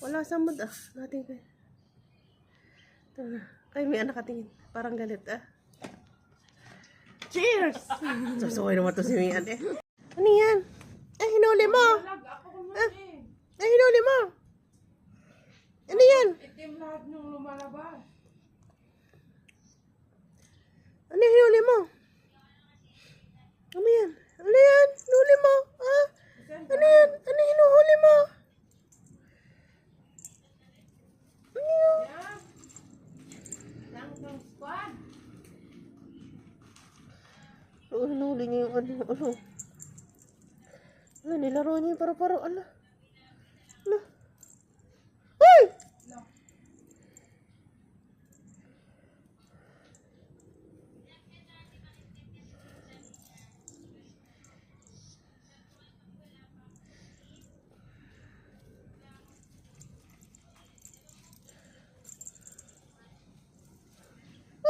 Wala sa mood ah. Natin kayo. Ito na. Ay, may anak katingin. Parang galit ah. Cheers! Susukay naman to si Mian eh. Ano yan? Ay, hinuli mo. Ay, hinuli mo. Ano yan? Itim lahat nung lumalabas. Ano hinuli mo? Ano yan? Ano yan? Hinuli mo? Ah? Ano yan? Ano hinuhuli mo? Ano yan? Lang squad. Oo, hinuli niya yung ano. Ano, nilaro niya yung paro-paro. Ano? Ano? Ay!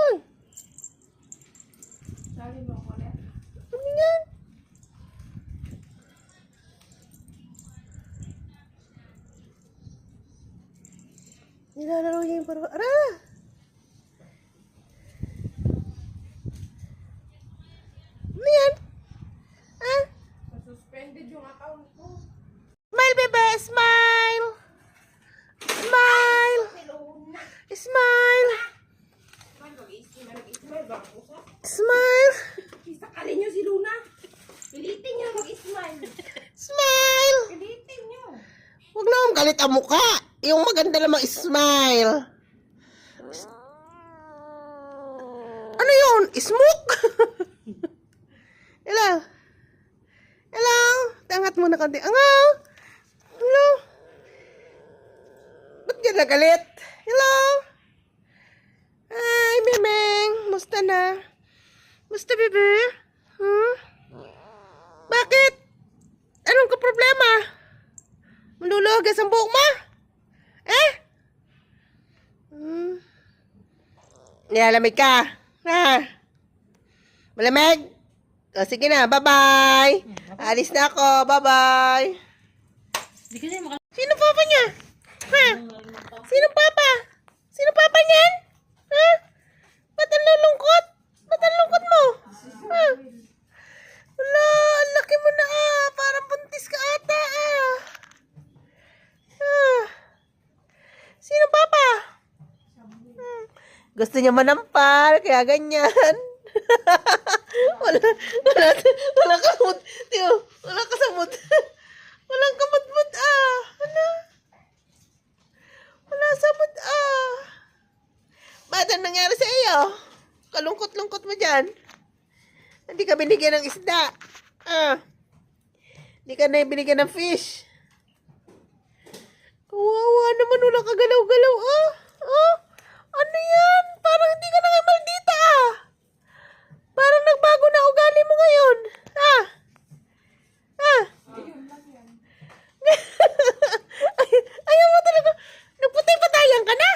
Ay! Sabi mo ako ulit. Ano yan? Nilalaro niya yung paro. Ara! Ano yan? Ah? Suspended yung account ko. Smile, bebe! Smile! Smile! Smile! Mag-ismile ba ako sa? Smile! Isakalin nyo si Luna. Pilitin nyo mag-ismile. Smile! Pilitin nyo. Huwag na akong galit ang mukha. Yung maganda lamang smile. Ano yun? Smoke? Hello? Hello? Tangat mo na konti. Hello? Hello? Ba't ka nagalit? Hello? Hi, Bebeng. Musta na? Musta, bebe? Hmm? Bakit? Anong ka problema? Malulugas ang buhok mo? Eh? Nilalamig ka? Ha? Malamig? O, sige na. Bye-bye. Alis na ako. Bye-bye. Sino papa niya? Ha? Sino papa? Sino papa niyan? Ha? Ba't ang lulungkot? Ba't ang lungkot mo? Ha? Wala, ang laki mo na ah. Parang buntis ka ata ah. Ah. Sino papa? Gusto niya manampal, kaya ganyan. wala kamot. Tiyo, wala kasamot. Walang kamot-mot ah. Wala samot ah. Ba't ang nangyari sa iyo? Kalungkot-lungkot mo dyan. Hindi ka binigyan ng isda. Ah. Hindi ka na binigyan ng fish. Kawawa naman, wala kagalaw-galaw ah. Oh, ano yan? Parang hindi ka na nga maldita ah. Parang nagbago na ugali mo ngayon. Ah. Ah. Ayaw mo talaga. Nagputay-patayan ka na?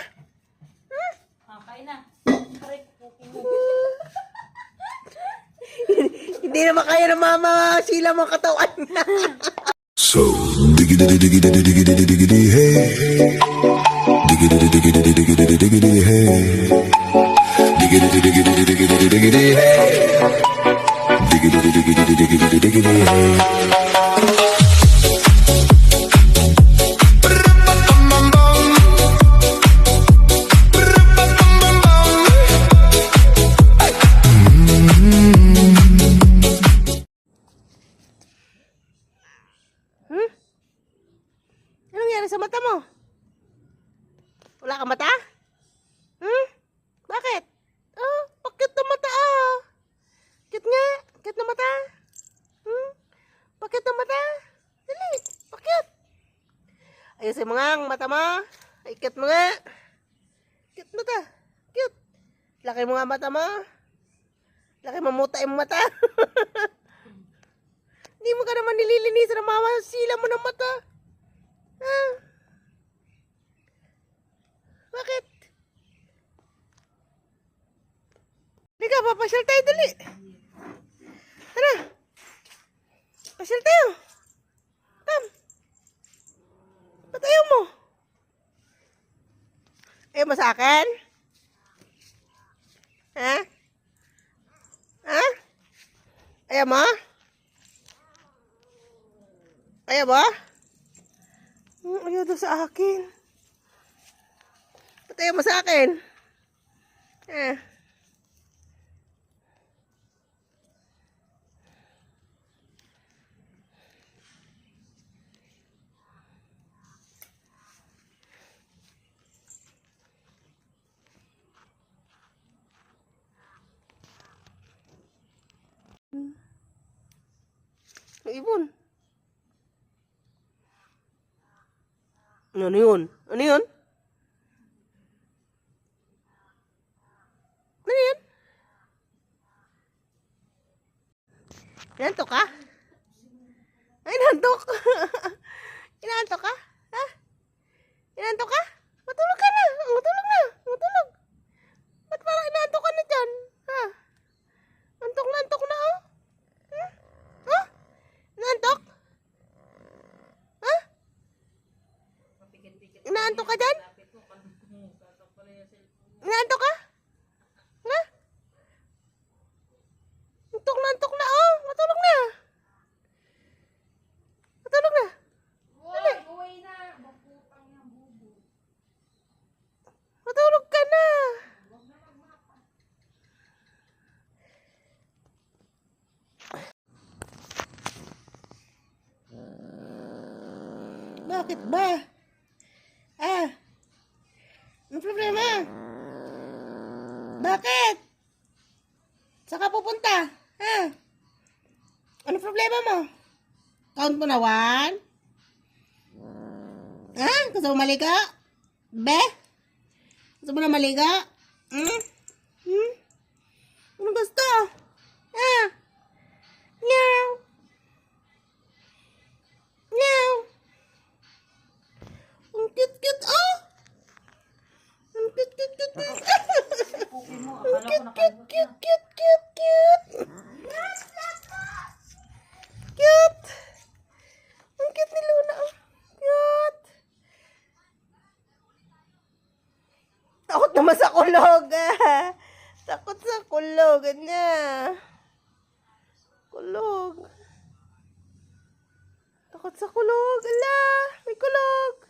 Hmm? Okay na. Hindi naman kaya na mama sila mga katawan na. So, diggity diggity diggity diggity hey, diggity diggity diggity diggity hey, diggity diggity diggity diggity hey, diggity diggity diggity diggity hey. Anong nangyari sa mata mo? Wala ka mata? Hmm? Bakit? Oh, pakit na mata ah. Kit nga. Kit na mata. Hmm? Pakit na mata. Dali. Pakit. Ayusin mo nga ang mata mo. Ikit mo nga. Kit mata. Cute. Laki mo nga mata mo. Laki mamuta yung mata. Hindi mo ka naman nililinisan ng mama. Sila mo ng mata. Ah. Bakit? Liga, papasyal tayo dali. Tara. Pasyal tayo. Tam. Ba't ayaw mo? sa akin? Ha? Ha? Ayaw mo? Ayaw mo? Ayaw daw sa akin. Ba't ayaw mo sa akin? Eh. May ibon. Ano yun? Ano yun? Ano yun? Inantok ka? Ay, inantok. Inantok ka? Ha? Inantok ka? Matulog ka na. Matulog na. Matulog. Ba't parang inantok ka na dyan? Ha? Antok na, antok na, oh. Hmm? Oh? Inantok? Ha? Inaantok ka dyan? Inaantok ka? Ha? Antok na, oh. Matulog na. Matulog na. Uwi na. Bakutang ng bubo. Matulog ka na. Bakit ba? Ah? Ano problema? Bakit? Saan ka pupunta? Ha? Ano problema mo? Count mo na 1? Ha? Gusto mo maliga? Be? Gusto mo na maliga? Hmm? Hmm? Ano gusto? Ha? Meow. Meow. Ang cute-cute, oh! Ang cute-cute-cute. Ang cute-cute-cute-cute-cute. Cute! Ang cute ni Luna, oh. Cute! Takot naman sa kulog, ah. Takot sa kulog, ganyan. Kulog. Takot sa kulog, ala. May kulog.